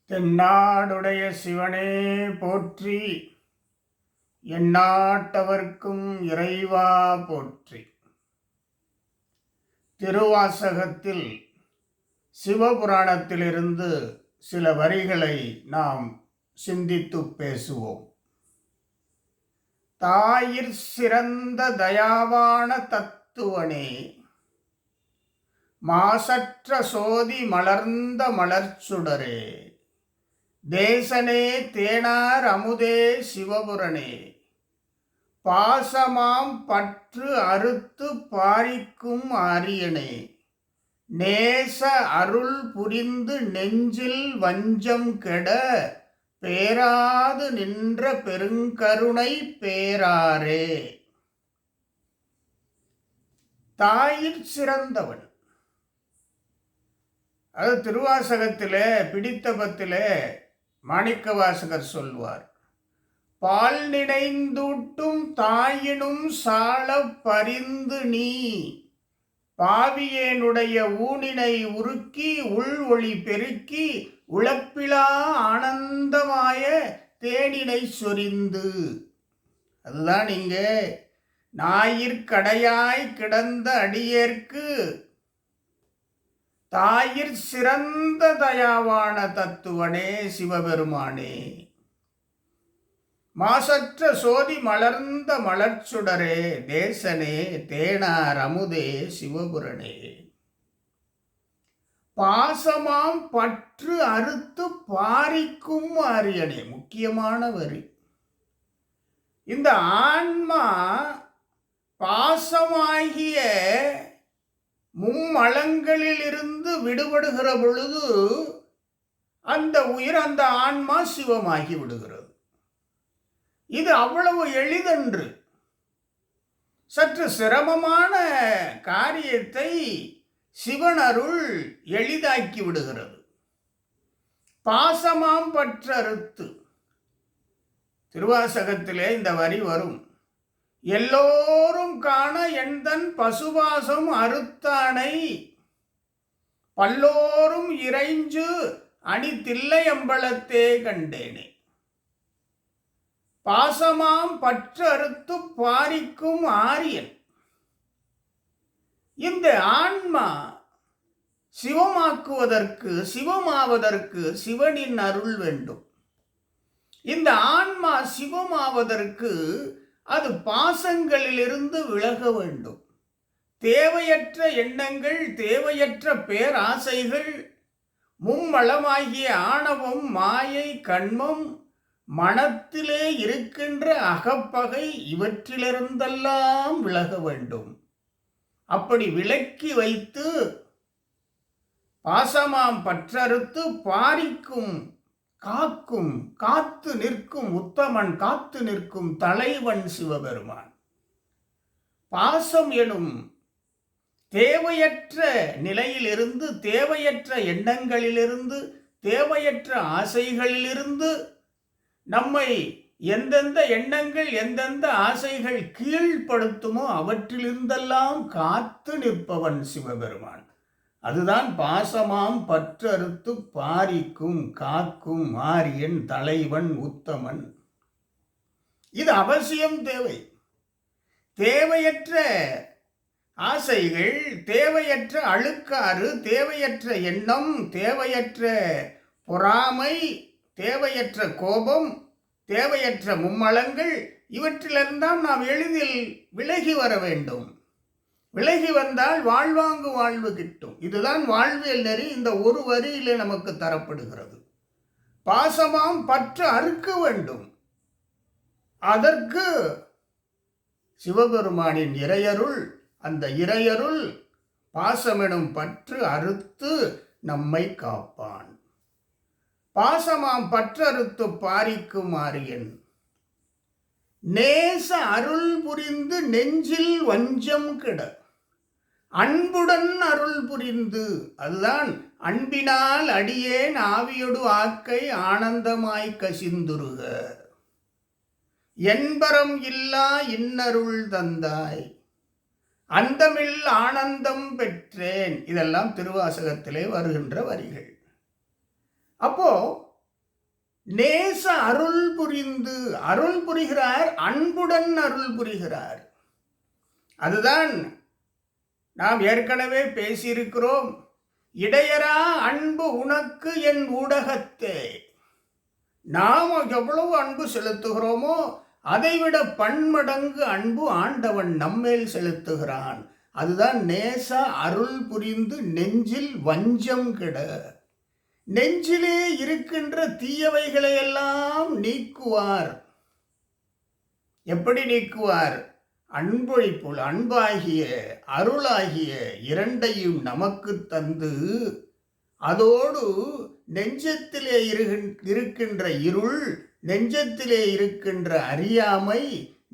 தென்னாடுடைய சிவனே போற்றி, எந்நாட்டவர்க்கும் இறைவா போற்றி. திருவாசகத்தில் சிவபுராணத்திலிருந்து சில வரிகளை நாம் சிந்தித்து பேசுவோம். தாயிற் சிறந்த தயாவான தத்துவனே, மாசற்ற சோதி மலர்ந்த மலர்ச்சுடரே, தேசனே தேனார் அமுதே சிவபுரனே, பாசமாம் பற்று அறுத்து பாரிக்கும் ஆரியனே, நேச அருள் புரிந்து நெஞ்சில் வஞ்சம் கெட பேராது நின்ற பெருங்கருணை பேராரே. தாயிற் சிறந்தவன். அது திருவாசகத்திலே பிடித்தபத்திலே மாணிக்கவாசகர் சொல்வார், பால் நினைந்தூட்டும் தாயினும் சால பரிந்து நீ, பாவியேனுடைய ஊனினை உருக்கி உள் ஒளி பெருக்கி உழப்பிலா ஆனந்தமாய தேனினை சொரிந்து. அதுதான் இங்கே ஞாயிற்கடையாய் கிடந்த அடியேற்கு தாயிற் சிறந்த தயாவான தத்துவனே சிவபெருமானே, மாசற்ற சோதி மலர்ந்த மலர்ச்சுடரே, தேசனே தேனார் அமுதே சிவபுரனே, பாசமாம் பற்று அறுத்து பாரிக்கும் ஆரியனே. முக்கியமான வரி. இந்த ஆன்மா பாசமாகிய மும்மலங்களிலிருந்து விடுபடுகிற பொழுது அந்த உயிர், அந்த ஆன்மா சிவமாகி விடுகிறது. இது அவ்வளவு எளிதன்று. சற்று சிரமமான காரியத்தை சிவன் அருள் எளிதாக்கி விடுகிறது. பாசமாம் பற்றறுத்து. திருவாசகத்திலே இந்த வரி வரும், எல்லோரும் காண எந்தன் பசுபாசம் அறுத்தானை, பல்லோரும் இறைஞ்சு அணி தில்லை அம்பலத்தே கண்டேனே. பாசமாம் பற்று அறுத்து பாரிக்கும் ஆரியன். இந்த ஆன்மா சிவமாக்குவதற்கு, சிவமாவதற்கு சிவனின் அருள் வேண்டும். இந்த ஆன்மா சிவமாவதற்கு அது பாசங்களிலிருந்து விலக வேண்டும். தேவையற்ற எண்ணங்கள், தேவையற்ற பேராசைகள், மும்மலமாகிய ஆணவம், மாயை, கண்மம், மனத்திலே இருக்கின்ற அகப்பகை, இவற்றிலிருந்தெல்லாம் விலக வேண்டும். அப்படி விலக்கி வைத்து பாசமாம் பற்றறுத்து பாரிக்கும், காக்கும், காத்து நிற்கும் உத்தமன், காத்து நிற்கும் தலைவன் சிவபெருமான். பாசம் எனும் தேவையற்ற நிலையிலிருந்து, தேவையற்ற எண்ணங்களிலிருந்து, தேவையற்ற ஆசைகளிலிருந்து நம்மை எந்தெந்த எண்ணங்கள், எந்தெந்த ஆசைகள் கீழ்ப்படுத்துமோ அவற்றிலிருந்தெல்லாம் காத்து நிற்பவன் சிவபெருமான். அதுதான் பாசமாம் பற்றறுத்து பாரிக்கும், காக்கும் ஆரியன், தலைவன், உத்தமன். இது அவசியம் தேவை. தேவையற்ற ஆசைகள், தேவையற்ற அழுக்காறு, தேவையற்ற எண்ணம், தேவையற்ற பொறாமை, தேவையற்ற கோபம், தேவையற்ற மும்மலங்கள், இவற்றிலிருந்தான் நாம் எளிதில் விலகி வர வேண்டும். விலகி வந்தால் வாழ்வாங்கு வாழ்வு கிட்டும். இதுதான் வாழ்வியல் நெறி. இந்த ஒரு வரியிலே நமக்கு தரப்படுகிறது. பாசமாம் பற்று அறுக்க வேண்டும். அதற்கு சிவபெருமானின் இறையருள், அந்த இறையருள் பாசமெனும் பற்று அறுத்து நம்மை காப்பான். பாசமாம் பற்றறுத்து பாரிக்கும் ஆரியன், நேச அருள் புரிந்து நெஞ்சில் வஞ்சம் கெட, அன்புடன் அருள் புரிந்து. அதுதான் அன்பினால் அடியேன் ஆவியொடு ஆக்கை ஆனந்தமாய் கசிந்துருக, என்பரம் இல்லா இன்னருள் தந்தாய், அந்தமில் ஆனந்தம் பெற்றேன். இதெல்லாம் திருவாசகத்திலே வருகின்ற வரிகள். அப்போ நேச அருள் புரிந்து, அருள் புரிகிறார், அன்புடன் அருள் புரிகிறார். அதுதான் நாம் ஏற்கனவே பேசியிருக்கிறோம். இடையரா அன்பு உனக்கு என் ஊடகத்தே. நாம் எவ்வளவு அன்பு செலுத்துகிறோமோ அதைவிட பன்மடங்கு அன்பு ஆண்டவன் நம்மேல் செலுத்துகிறான். அதுதான் நேச அருள் புரிந்து நெஞ்சில் வஞ்சம் கெட. நெஞ்சிலே இருக்கின்ற தீயவைகளையெல்லாம் நீக்குவார். எப்படி நீக்குவார்? அன்பொழிப்புள் அன்பாகிய அருளாகிய இரண்டையும் நமக்கு தந்து, அதோடு நெஞ்சத்திலே இருக்கின்ற இருள், நெஞ்சத்திலே இருக்கின்ற அறியாமை,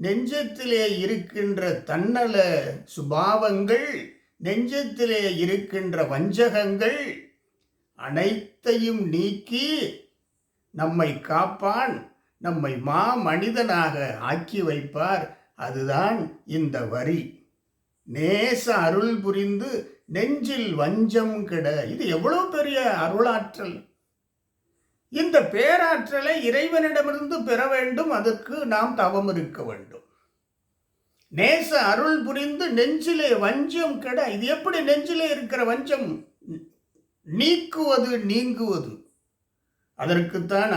நெஞ்சத்திலே இருக்கின்ற தன்னல சுபாவங்கள், நெஞ்சத்திலே இருக்கின்ற வஞ்சகங்கள் அனைத்தையும் நீக்கி நம்மை காப்பான், நம்மை மனிதனாக ஆக்கி வைப்பார். அதுதான் இந்த வரி. நேச அருள் புரிந்து நெஞ்சில் வஞ்சம் கெட. இது எவ்வளவு பெரிய அருளாற்றல்! இந்த பேராற்றலை இறைவனிடமிருந்து பெற வேண்டும். அதற்கு நாம் தவம் இருக்க வேண்டும். நேச அருள் புரிந்து நெஞ்சிலே வஞ்சம் கெட. இது எப்படி நெஞ்சிலே இருக்கிற வஞ்சம் நீங்குவது? அதற்குத்தான்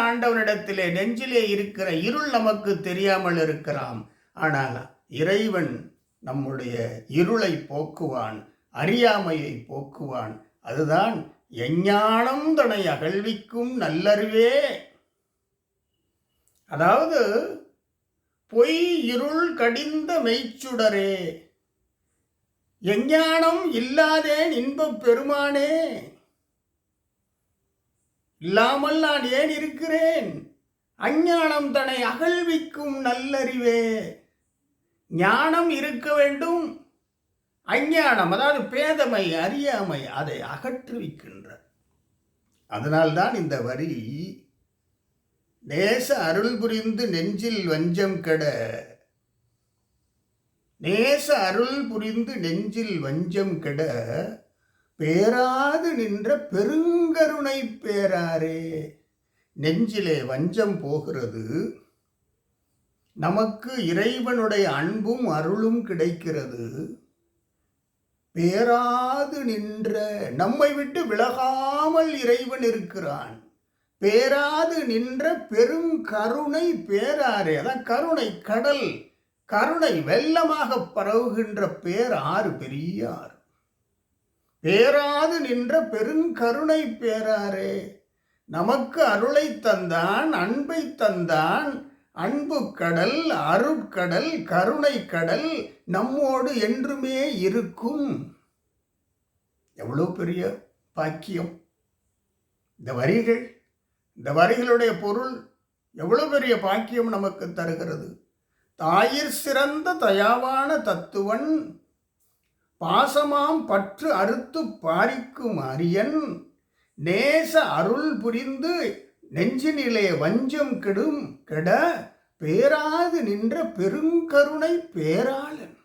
ஆண்டவனிடத்திலே நெஞ்சிலே இருக்கிற இருள் நமக்கு தெரியாமல் இருக்கலாம். ஆனால் இறைவன் நம்முடைய இருளை போக்குவான், அறியாமையை போக்குவான். அதுதான் எஞ்ஞானம் தனை அகழ்விக்கும் நல்லறிவே. அதாவது பொய் இருள் கடிந்த மெய்ச்சுடரே, எஞ்ஞானம் இல்லாதேன் இன்பப் பெருமானே. இல்லாமல் நான் ஏன் இருக்கிறேன்? அஞ்ஞானம் தன்னை அகழ்விக்கும் நல்லறிவே. ஞானம் இருக்க வேண்டும். அஞ்ஞானம், அதாவது பேதமை, அறியாமை, அதை அகற்றுவிக்கின்ற. அதனால்தான் இந்த வரி, நேச அருள் புரிந்து நெஞ்சில் வஞ்சம் கெட. நேச அருள் புரிந்து நெஞ்சில் வஞ்சம் கெட, பேராது நின்ற பெருங்கருணை பேராரே. நெஞ்சிலே வஞ்சம் போகிறது, நமக்கு இறைவனுடைய அன்பும் அருளும் கிடைக்கிறது. பேராது நின்ற, நம்மை விட்டு விலகாமல் இறைவன் இருக்கிறான். பேராது நின்ற பெருங்கருணை பேராரே. அதான் கருணை கடல், கருணை வெள்ளமாக பரவுகின்ற பேராறு, பெரிய ஆறு. பேராது நின்ற பெருங்கருணை பேராரே. நமக்கு அருளை தந்தான், அன்பை தந்தான். அன்பு கடல், அருட்கடல், கருணை கடல் நம்மோடு என்றுமே இருக்கும். எவ்வளவு பெரிய பாக்கியம்! இந்த வரிகளுடைய பொருள் எவ்வளவு பெரிய பாக்கியம் நமக்கு தருகிறது. தாயிற் சிறந்த தயாவான தத்துவன், பாசமாம் பற்று அறுத்து பாரிக்கும் அரியன், நேச அருள் புரிந்து நெஞ்சினிலே வஞ்சம் கெட, பேராது நின்ற பெருங்கருணை பேராளன்.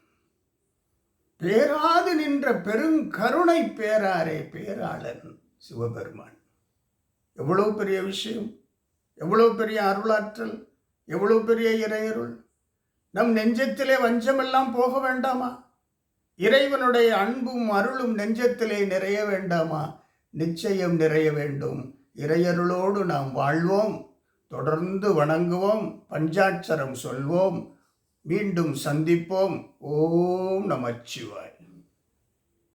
பேராது நின்ற பெருங்கருணை பேராரே, பேராளன் சிவபெருமான். எவ்வளவு பெரிய விஷயம்! எவ்வளவு பெரிய அருளாற்றல்! எவ்வளவு பெரிய இறையருள்! நம் நெஞ்சத்திலே வஞ்சமெல்லாம் போக வேண்டாமா? இறைவனுடைய அன்பும் அருளும் நெஞ்சத்திலே நிறைய வேண்டாமா? நிச்சயம் நிறைய வேண்டும். இறையருளோடு நாம் வாழ்வோம், தொடர்ந்து வணங்குவோம், பஞ்சாட்சரம் சொல்வோம், மீண்டும் சந்திப்போம். ஓம் நமச்சிவாய்.